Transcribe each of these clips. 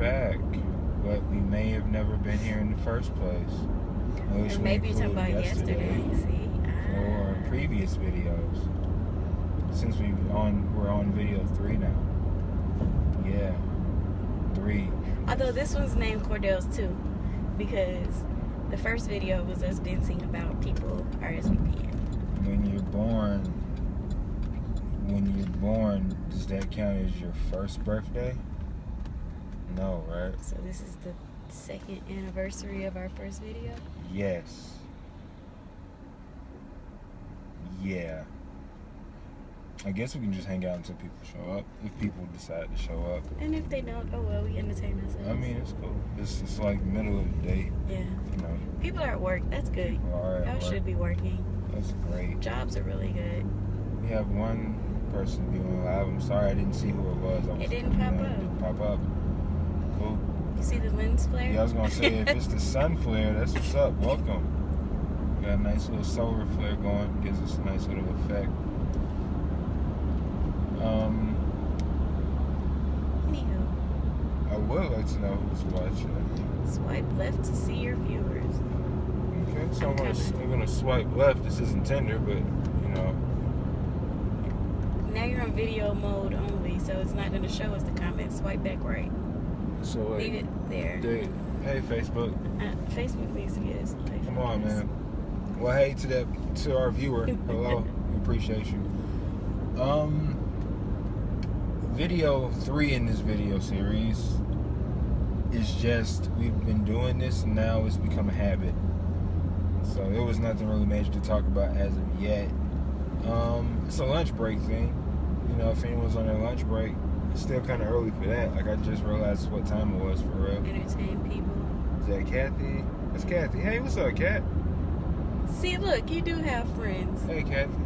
back, but we may have never been here in the first place. Or maybe you're talking about yesterday. See? Or previous videos. Since we're on video 3 now. Yeah, 3. Although this one's named Cordales II, because the first video was us venting about people RSVPing. When you're born, does that count as your first birthday? No, right? So this is the 2nd anniversary of our first video? Yes. Yeah. I guess we can just hang out until people show up, if people decide to show up. And if they don't, oh well, we entertain ourselves. I mean, it's cool. It's like middle of the day. Yeah. You know. People are at work. That's good. Y'all should be working. That's great. Jobs are really good. We have one person doing live. I'm sorry I didn't see who it was. It didn't pop up. It didn't pop up. Cool. You see the lens flare? Yeah, I was going to say, if it's the sun flare, that's what's up. Welcome. Got a nice little solar flare going. Gives us a nice little effect. Anywho. I would like to know who's watching. Swipe left to see your viewers. Okay, so I'm gonna swipe left. This isn't Tinder, but you know. Now you're on video mode only, so it's not gonna show us the comments. Swipe back right. So like, leave it there. Hey Facebook. Facebook needs to get us. Come on, man. Well, hey to our viewer. Hello, we appreciate you. Video 3 in this video series is just, we've been doing this and now it's become a habit. So there was nothing really major to talk about as of yet. It's a lunch break thing. You know, if anyone's on their lunch break, it's still kind of early for that. Like, I just realized what time it was for real. Entertain people. Is that Kathy? That's Kathy. Hey, what's up, Kat? See, look, you do have friends. Hey, Kathy.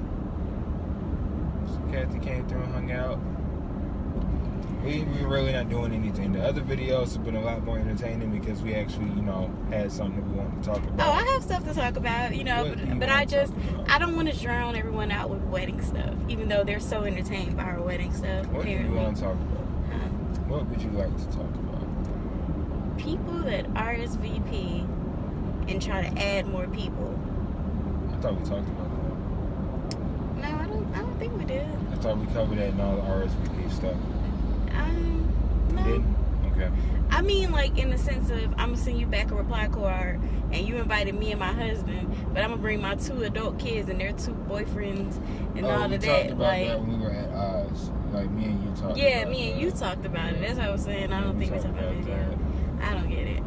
So Kathy came through and hung out. We're really not doing anything. The other videos have been a lot more entertaining because we actually, you know, had something that we wanted to talk about. Oh, I have stuff to talk about, you know, but I don't want to drown everyone out with wedding stuff, even though they're so entertained by our wedding stuff. What do you want to talk about? Huh? What would you like to talk about? People that RSVP and try to add more people. I thought we talked about that. No, I don't think we did. I thought we covered that in all the RSVP stuff. No. Didn't? Okay. I mean, like, in the sense of, I'm going to send you back a reply card, and you invited me and my husband, but I'm going to bring my 2 adult kids and their 2 boyfriends and all of that. We talked about that when we were at Oz. Like, me and you talked about it. Yeah, me and you talked about it. That's what I was saying. I don't think we talked about it yet. I don't get it.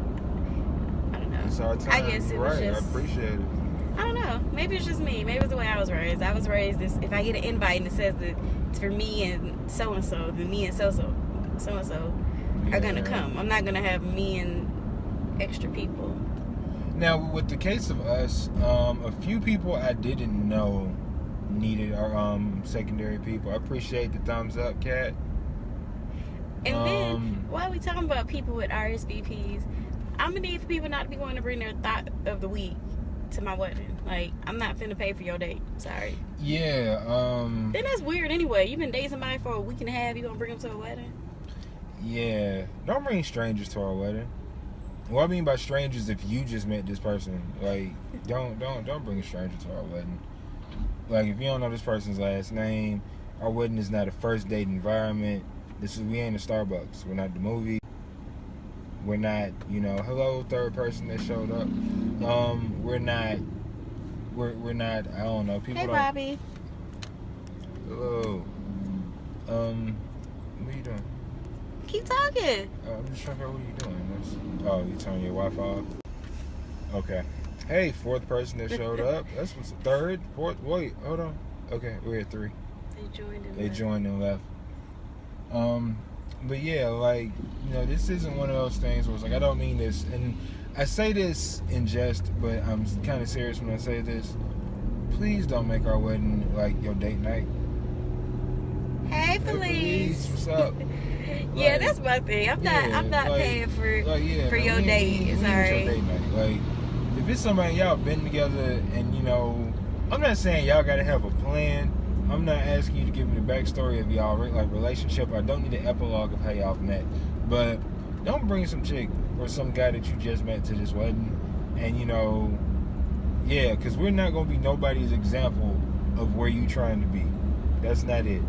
I don't know. It's our time. I guess it was just... I appreciate it. I don't know. Maybe it's just me. Maybe it's the way I was raised. I was raised this, if I get an invite and it says that it's for me and so-and-so, then me and so-and-so are going to come. I'm not going to have me and extra people. Now, with the case of us, a few people I didn't know needed our secondary people. I appreciate the thumbs up, Kat. And then, while we talking about people with RSVPs, I'm going to need for people not to be wanting to bring their thought of the week to my wedding. Like, I'm not finna pay for your date. Sorry. Yeah, Then that's weird anyway. You've been dating somebody for a week and a half, you gonna bring them to a wedding? Yeah. Don't bring strangers to our wedding. What I mean by strangers, if you just met this person, like, don't bring a stranger to our wedding. Like, if you don't know this person's last name, our wedding is not a first date environment. We ain't a Starbucks. We're not the movie. We're not, you know, hello, third person that showed up. We're not, I don't know. People hey, Bobby. Hello. What are you doing? Keep talking. I'm just trying to figure out what you're doing. Oh, you turning your Wi-Fi off? Okay. Hey, 4th person that showed up. That's what's 3rd, 4th. Wait, hold on. Okay, we're at 3. They joined and left. But yeah, like, you know, this isn't one of those things where it's like, I don't mean this, and I say this in jest, but I'm kind of serious when I say this. Please don't make our wedding like your date night. Hey, Felice. What's up? Yeah, like, that's my thing. I'm not like, paying for your date. Sorry. Your date night. Like, if it's somebody y'all been together, and you know, I'm not saying y'all gotta have a plan. I'm not asking you to give me the backstory of y'all like relationship. I don't need an epilogue of how y'all met, but don't bring some chick or some guy that you just met to this wedding. And, you know, yeah, because we're not going to be nobody's example of where you trying to be. That's not it.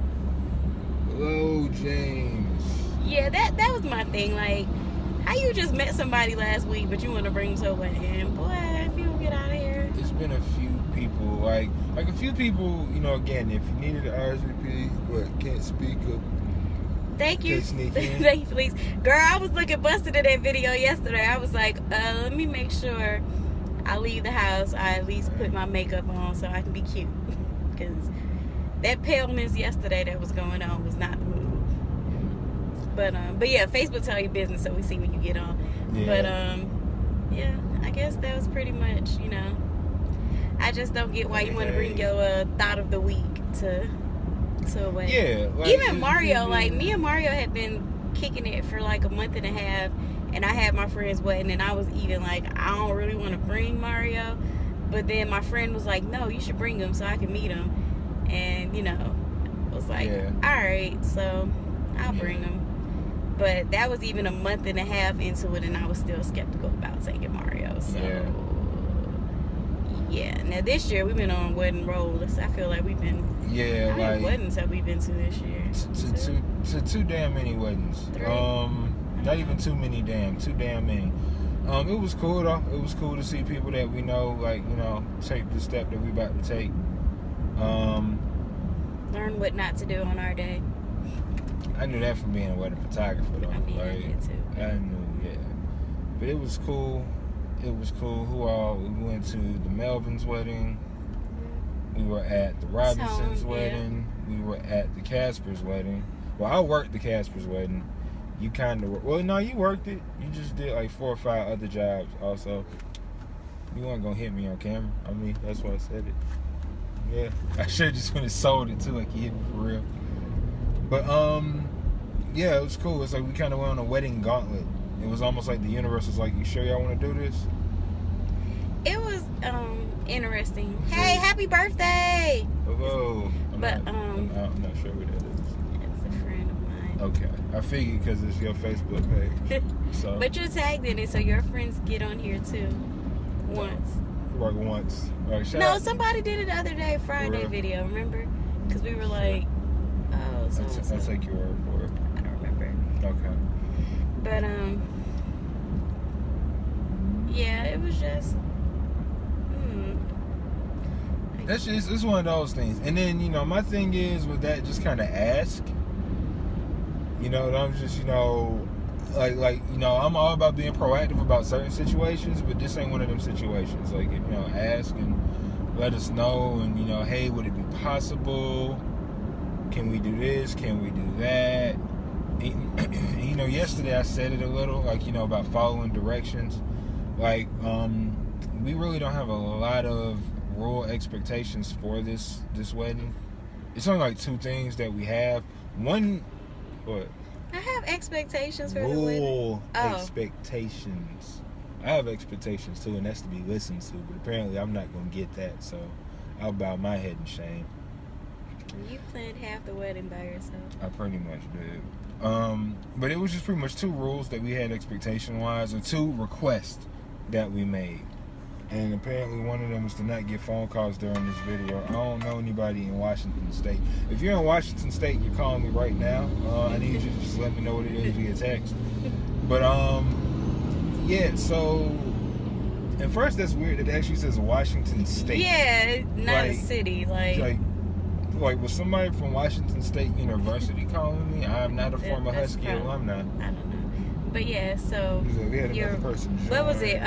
Hello, James. Yeah, that was my thing. Like, how you just met somebody last week, but you want to bring them to a wedding? Boy, if you don't get out of here. It's been a few people, like a few people, you know, again, if you needed an RSVP, but can't speak up. Thank you. Thank you, please. Girl, I was looking busted at that video yesterday. I was like, let me make sure I leave the house. I at least put my makeup on so I can be cute. Because that paleness yesterday that was going on was not the move. But yeah, Facebook tell you business, so we see when you get on. Yeah. But yeah, I guess that was pretty much, you know. I just don't get why you want to bring your thought of the week to a wedding. Yeah. Like, even Mario, like me and Mario had been kicking it for like a month and a half, and I had my friend's wedding, and I was even like, I don't really want to bring Mario, but then my friend was like, no, you should bring him so I can meet him, and you know, I was like, all right, so I'll bring him. But that was even a month and a half into it, and I was still skeptical about taking Mario. So yeah. Now this year we've been on wedding rolls. I feel like we've been. Yeah, how many weddings have we been to this year? To too damn many weddings. 3? Not even too many too damn many. It was cool though. It was cool to see people that we know, like, you know, take the step that we about to take. Learn what not to do on our day. I knew that from being a wedding photographer though. I mean, like, I did too. I knew, yeah. But it was cool. It was cool. We went to the Melvin's wedding. We were at the Robinson's wedding. We were at the Casper's wedding. Well, I worked the Casper's wedding. You kind of... Well, no, you worked it. You just did like 4 or 5 other jobs also. You weren't going to hit me on camera. I mean, that's why I said it. Yeah. I should have just went and sold it too, like you hit me for real. But, yeah, it was cool. It's like we kind of went on a wedding gauntlet. It was almost like the universe was like, you sure y'all want to do this? It was interesting. Hey, happy birthday! Hello. I'm not sure who that is. It's a friend of mine. Okay. I figured because it's your Facebook page. So. But you're tagged in it, so your friends get on here too. Once. Like once. Right, no, somebody did it the other day, Friday video, remember? Because we were like, oh, so I'll take your word for it. I don't remember. Okay. But, yeah, it was just, That's just, it's one of those things. And then, you know, my thing is with that, just kind of ask. You know, I'm just, you know, like, you know, I'm all about being proactive about certain situations, but this ain't one of them situations. Like, you know, ask and let us know, and, you know, hey, would it be possible? Can we do this? Can we do that? And, you know, yesterday I said it a little, like, you know, about following directions. Like, we really don't have a lot of rule expectations for this wedding. It's only like 2 things that we have. One, what? I have expectations for the wedding. Rule expectations. I have expectations too, and that's to be listened to. But apparently, I'm not gonna get that, so I'll bow my head in shame. You planned half the wedding by yourself. I pretty much did. But it was just pretty much 2 rules that we had expectation-wise, or 2 requests that we made. And apparently one of them is to not get phone calls during this video. I don't know anybody in Washington State. If you're in Washington State, you're calling me right now. I need you to just let me know what it is via text. But, yeah, so... At first, that's weird. It actually says Washington State. Yeah, not a city. Like, was somebody from Washington State University calling me? I'm not a former Husky alumni. I don't know. But yeah, so we had another person join. What was it?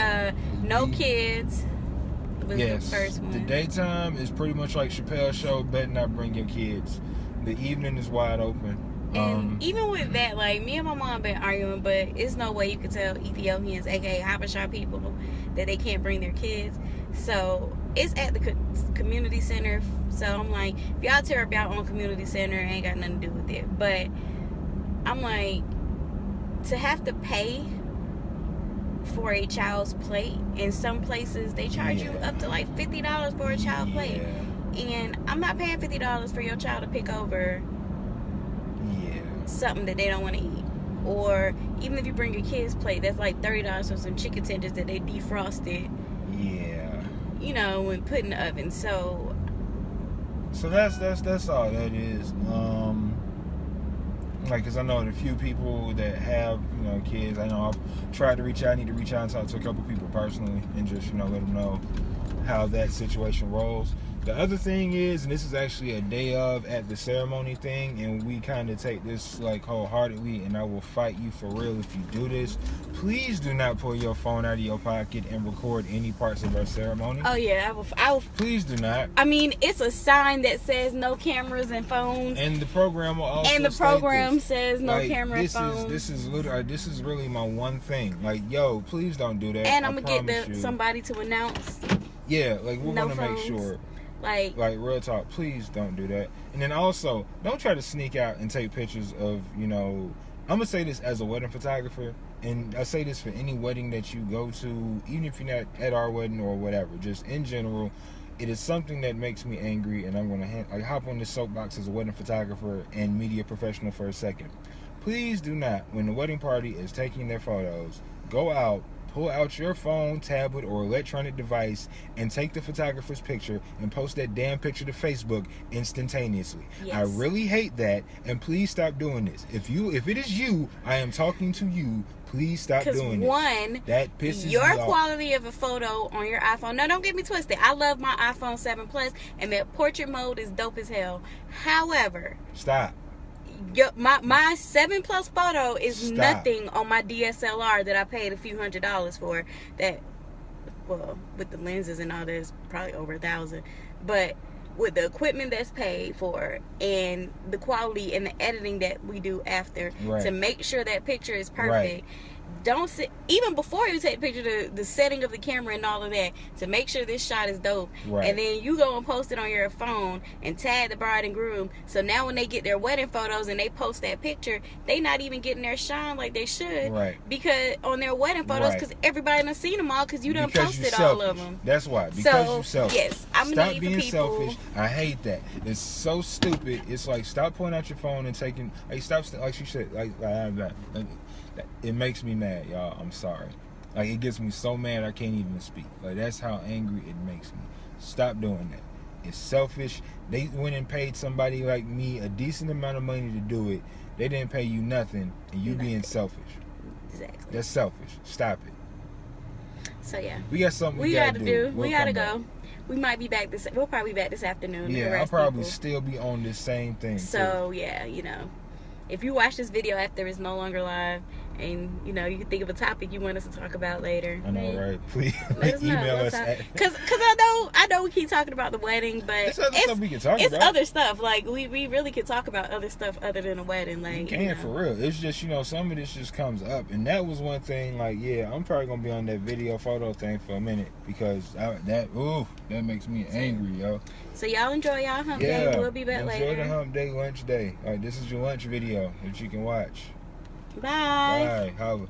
No kids was the first one. The daytime is pretty much like Chappelle's show, better not bring your kids. The evening is wide open. And even with that, like, me and my mom been arguing, but it's no way you could tell Ethiopians, aka Habesha people, that they can't bring their kids. So it's at the community center. So I'm like, if y'all tear up y'all own community center, it ain't got nothing to do with it. But I'm like, to have to pay for a child's plate, in some places they charge you up to like $50 for a child plate, and I'm not paying $50 for your child to pick over something that they don't want to eat. Or even if you bring your kids' plate, that's like $30 for some chicken tenders that they defrosted. Yeah. You know, and put in the oven. So that's all that is. Like, cause I know a few people that have, you know, kids. I know I've tried to reach out. I need to reach out and talk to a couple people personally and just, you know, let them know how that situation rolls. The other thing is, and this is actually a day of at the ceremony thing, and we kind of take this like wholeheartedly, and I will fight you for real if you do this. Please do not pull your phone out of your pocket and record any parts of our ceremony. Oh yeah, I will. Please do not. I mean, it's a sign that says no cameras and phones. And the program will also and the program says no like, camera and phones. This is really my one thing. Like, yo, please don't do that. And I'm gonna get somebody to announce. Yeah, like we're no gonna phones. make sure. Like real talk, please don't do that. And then also, don't try to sneak out and take pictures of, you know, I'm gonna say this as a wedding photographer, and I say this for any wedding that you go to, even if you're not at our wedding or whatever, just in general, it is something that makes me angry, and I'm gonna hop on this soapbox as a wedding photographer and media professional for a second. Please do not, when the wedding party is taking their photos, go out, pull out your phone, tablet, or electronic device and take the photographer's picture and post that damn picture to Facebook instantaneously. Yes. I really hate that, and please stop doing this. If it is you, I am talking to you. Please stop doing it. One, that pisses your me off. Quality of a photo on your iPhone. No, don't get me twisted. I love my iPhone 7 Plus, and that portrait mode is dope as hell. However, stop. My 7 Plus photo is Stop. nothing on my DSLR that I paid a few $100s for. That, well, with the lenses and all, there's probably over $1,000. But with the equipment that's paid for and the quality and the editing that we do after to make sure that picture is perfect. Don't sit, even before you take the picture, the setting of the camera and all of that, to make sure this shot is dope. And then you go and post it on your phone and tag the bride and groom. So now when they get their wedding photos and they post that picture, they not even getting their shine like they should. Because on their wedding photos, because everybody done seen them all, because you done posted all of them. That's why. Because you're selfish. Yes, I'm stop being selfish. I hate that. It's so stupid. It's like, stop pulling out your phone and taking, like, stop, like she said, like it makes me mad, y'all. I'm sorry. Like, it gets me so mad I can't even speak. Like, that's how angry it makes me. Stop doing that. It's selfish. They went and paid somebody like me a decent amount of money to do it. They didn't pay you nothing, and you being selfish. Exactly. That's selfish. Stop it. So yeah, we got something we gotta do. We gotta go. We might be back we'll probably be back this afternoon. Yeah, I'll probably still be on this same thing. So yeah, you know, if you watch this video after it's no longer live, and you know, you can think of a topic you want us to talk about later. I know, right? Please let us email us. Because I know we keep talking about the wedding, but it's other stuff we can talk about. It's other stuff. Like we really could talk about other stuff other than a wedding. Like you can, for real. It's just, you know, some of this just comes up, and that was one thing. Like, yeah, I'm probably gonna be on that video photo thing for a minute because that makes me angry, yo. So y'all enjoy y'all hump day. We'll be back later. Enjoy the hump day, lunch day. All right, this is your lunch video that you can watch. Bye. Bye. Holla.